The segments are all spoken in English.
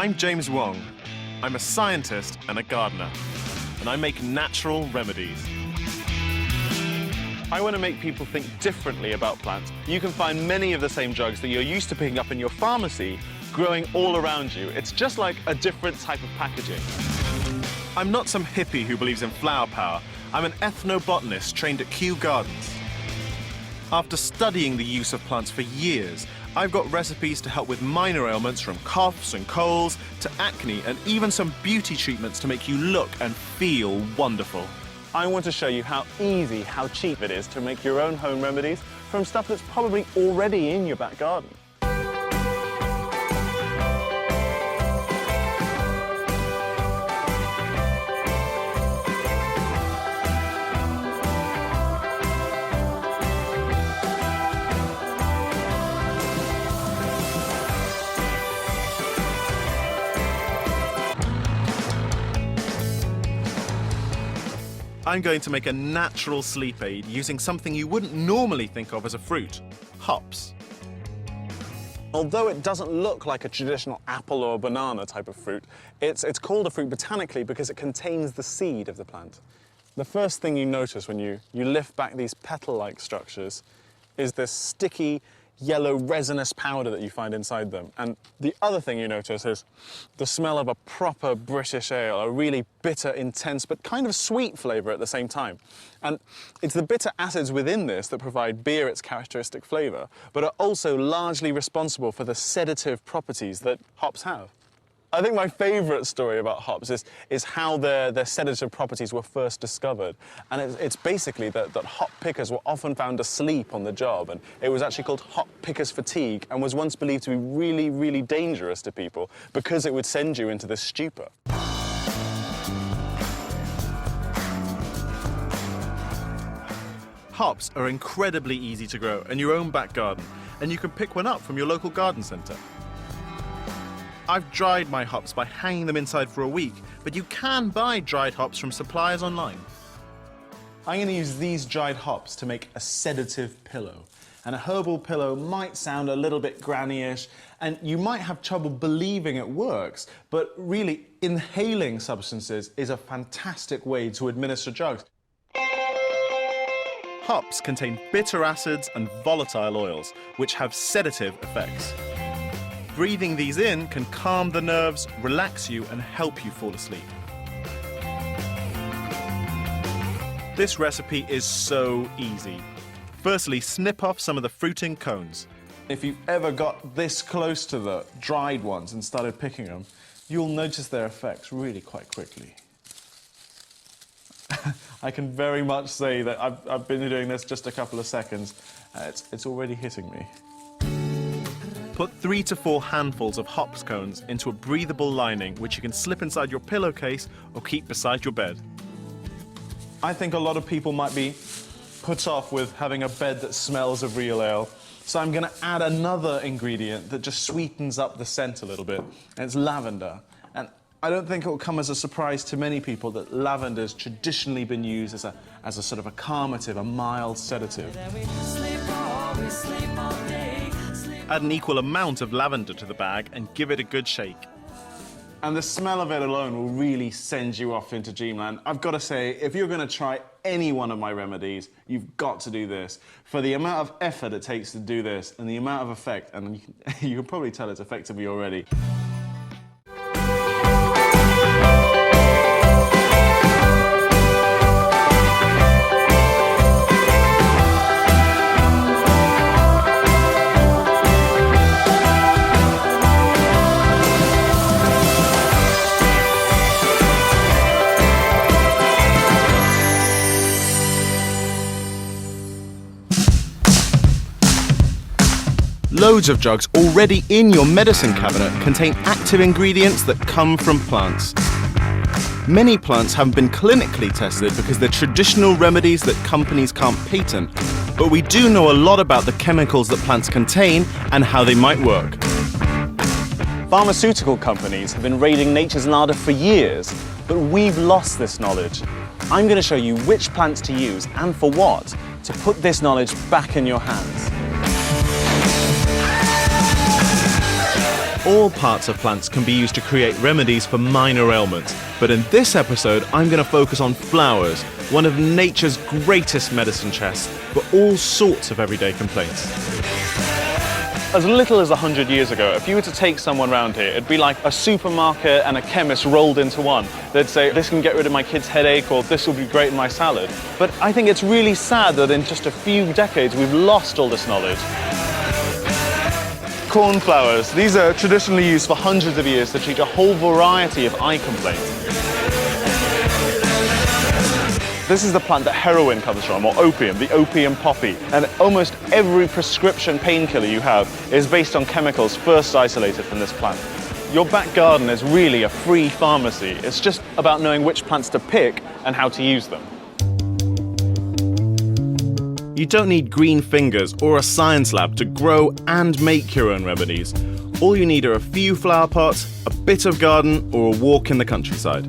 I'm James Wong. I'm a scientist and a gardener, and I make natural remedies. I want to make people think differently about plants. You can find many of the same drugs that you're used to picking up in your pharmacy growing all around you. It's just like a different type of packaging. I'm not some hippie who believes in flower power. I'm an ethnobotanist trained at Kew Gardens. After studying the use of plants for years, I've got recipes to help with minor ailments from coughs and colds to acne and even some beauty treatments to make you look and feel wonderful. I want to show you how easy, how cheap it is to make your own home remedies from stuff that's probably already in your back garden. I'm going to make a natural sleep aid using something you wouldn't normally think of as a fruit, hops. Although it doesn't look like a traditional apple or banana type of fruit, it's called a fruit botanically because it contains the seed of the plant. The first thing you notice when you lift back these petal-like structures is this sticky, yellow resinous powder that you find inside them. And the other thing you notice is the smell of a proper British ale, a really bitter, intense, but kind of sweet flavour at the same time. And it's the bitter acids within this that provide beer its characteristic flavour, but are also largely responsible for the sedative properties that hops have. I think my favourite story about hops is how their sedative properties were first discovered. And it's basically that hop pickers were often found asleep on the job, and it was actually called hop picker's fatigue and was once believed to be really, really dangerous to people because it would send you into this stupor. Hops are incredibly easy to grow in your own back garden, and you can pick one up from your local garden centre. I've dried my hops by hanging them inside for a week, but you can buy dried hops from suppliers online. I'm going to use these dried hops to make a sedative pillow. And a herbal pillow might sound a little bit granny-ish, and you might have trouble believing it works, but really, inhaling substances is a fantastic way to administer drugs. Hops contain bitter acids and volatile oils, which have sedative effects. Breathing these in can calm the nerves, relax you, and help you fall asleep. This recipe is so easy. Firstly, snip off some of the fruiting cones. If you've ever got this close to the dried ones and started picking them, you'll notice their effects really quite quickly. I can very much say that I've been doing this just a couple of seconds. It's already hitting me. Put 3 to 4 handfuls of hops cones into a breathable lining, which you can slip inside your pillowcase or keep beside your bed. I think a lot of people might be put off with having a bed that smells of real ale, so I'm going to add another ingredient that just sweetens up the scent a little bit, and it's lavender. And I don't think it will come as a surprise to many people that lavender's traditionally been used as a sort of a calmative, a mild sedative. Add an equal amount of lavender to the bag and give it a good shake. And the smell of it alone will really send you off into dreamland. I've got to say, if you're going to try any one of my remedies, you've got to do this. For the amount of effort it takes to do this and the amount of effect, and you can probably tell it's affected me already. Loads of drugs already in your medicine cabinet contain active ingredients that come from plants. Many plants haven't been clinically tested because they're traditional remedies that companies can't patent, but we do know a lot about the chemicals that plants contain and how they might work. Pharmaceutical companies have been raiding nature's larder for years, but we've lost this knowledge. I'm going to show you which plants to use and for what to put this knowledge back in your hands. all parts of plants can be used to create remedies for minor ailments, but in this episode I'm going to focus on flowers, one of nature's greatest medicine chests for all sorts of everyday complaints. As little as 100 years ago, if you were to take someone around here, it'd be like a supermarket and a chemist rolled into one. They'd say, this can get rid of my kid's headache, or this will be great in my salad. But I think it's really sad that in just a few decades we've lost all this knowledge. Cornflowers. These are traditionally used for hundreds of years to treat a whole variety of eye complaints. This is the plant that heroin comes from, or opium, the opium poppy. And almost every prescription painkiller you have is based on chemicals first isolated from this plant. Your back garden is really a free pharmacy. It's just about knowing which plants to pick and how to use them. You don't need green fingers or a science lab to grow and make your own remedies. All you need are a few flower pots, a bit of garden, or a walk in the countryside.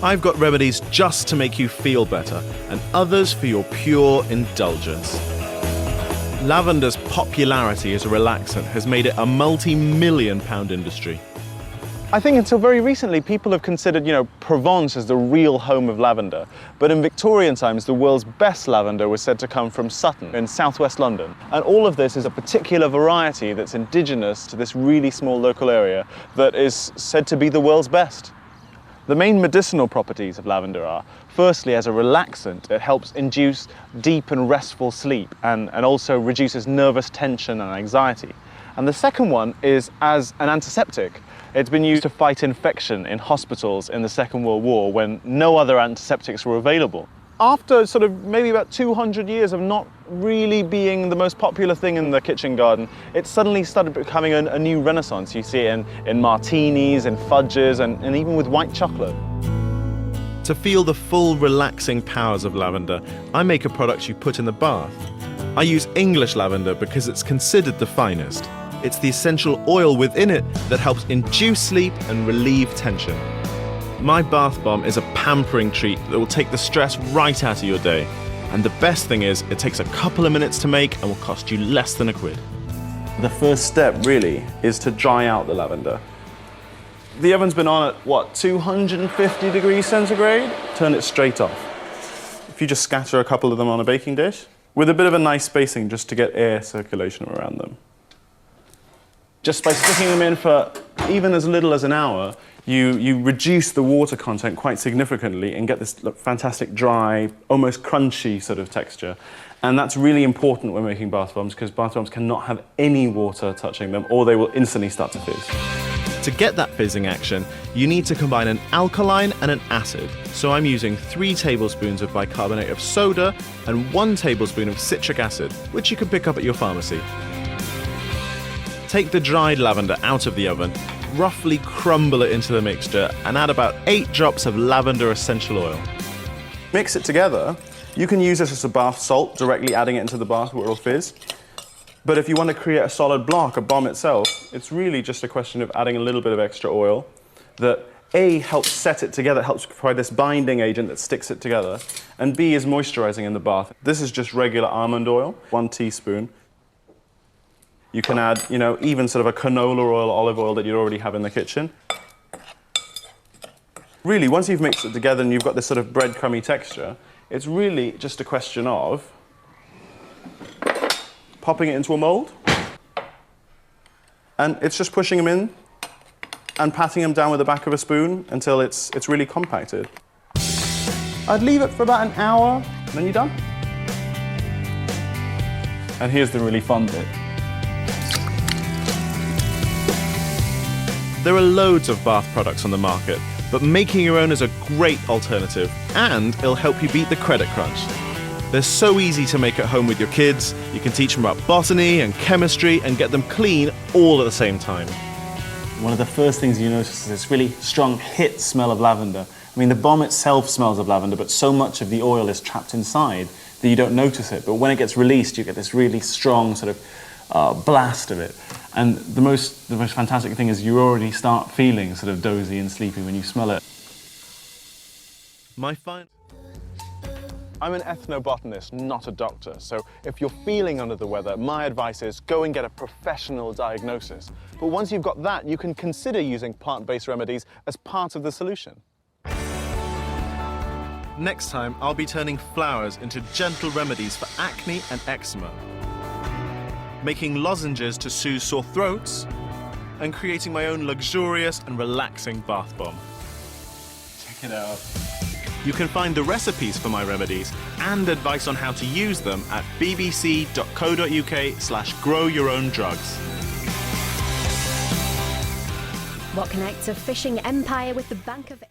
I've got remedies just to make you feel better, and others for your pure indulgence. Lavender's popularity as a relaxant has made it a multi-million-pound industry. I think until very recently, people have considered, Provence as the real home of lavender. But in Victorian times, the world's best lavender was said to come from Sutton in southwest London. And all of this is a particular variety that's indigenous to this really small local area that is said to be the world's best. The main medicinal properties of lavender are, firstly, as a relaxant, it helps induce deep and restful sleep and also reduces nervous tension and anxiety. And the second one is as an antiseptic. It's been used to fight infection in hospitals in the Second World War when no other antiseptics were available. After sort of maybe about 200 years of not really being the most popular thing in the kitchen garden, it suddenly started becoming a new renaissance. You see it in martinis, in fudges, and even with white chocolate. To feel the full relaxing powers of lavender, I make a product you put in the bath. I use English lavender because it's considered the finest. It's the essential oil within it that helps induce sleep and relieve tension. My bath bomb is a pampering treat that will take the stress right out of your day. And the best thing is, it takes a couple of minutes to make and will cost you less than £1. The first step, really, is to dry out the lavender. The oven's been on at, 250 degrees centigrade? Turn it straight off. If you just scatter a couple of them on a baking dish, with a bit of a nice spacing just to get air circulation around them. Just by sticking them in for even as little as an hour, you reduce the water content quite significantly and get this fantastic dry, almost crunchy sort of texture. And that's really important when making bath bombs because bath bombs cannot have any water touching them or they will instantly start to fizz. To get that fizzing action, you need to combine an alkaline and an acid. So I'm using 3 tablespoons of bicarbonate of soda and 1 tablespoon of citric acid, which you can pick up at your pharmacy. Take the dried lavender out of the oven, roughly crumble it into the mixture, and add about 8 drops of lavender essential oil. Mix it together. You can use this as a bath salt, directly adding it into the bath where it'll fizz. But if you want to create a solid block, a bomb itself, it's really just a question of adding a little bit of extra oil that A, helps set it together, helps provide this binding agent that sticks it together, and B, is moisturizing in the bath. This is just regular almond oil, 1 teaspoon. You can add, even sort of a canola oil, olive oil that you already have in the kitchen. Really, once you've mixed it together and you've got this sort of breadcrumby texture, it's really just a question of popping it into a mold. And it's just pushing them in and patting them down with the back of a spoon until it's really compacted. I'd leave it for about an hour, and then you're done. And here's the really fun bit. There are loads of bath products on the market, but making your own is a great alternative, and it'll help you beat the credit crunch. They're so easy to make at home with your kids. You can teach them about botany and chemistry and get them clean all at the same time. One of the first things you notice is this really strong hit smell of lavender. I mean, the bomb itself smells of lavender, but so much of the oil is trapped inside that you don't notice it. But when it gets released, you get this really strong sort of blast of it. And the most fantastic thing is you already start feeling sort of dozy and sleepy when you smell it. I'm an ethnobotanist, not a doctor, so if you're feeling under the weather, my advice is go and get a professional diagnosis. But once you've got that, you can consider using plant-based remedies as part of the solution. Next time, I'll be turning flowers into gentle remedies for acne and eczema, making lozenges to soothe sore throats, and creating my own luxurious and relaxing bath bomb. Check it out. You can find the recipes for my remedies and advice on how to use them at bbc.co.uk/growyourown-drugs. What connects a fishing empire with the Bank of...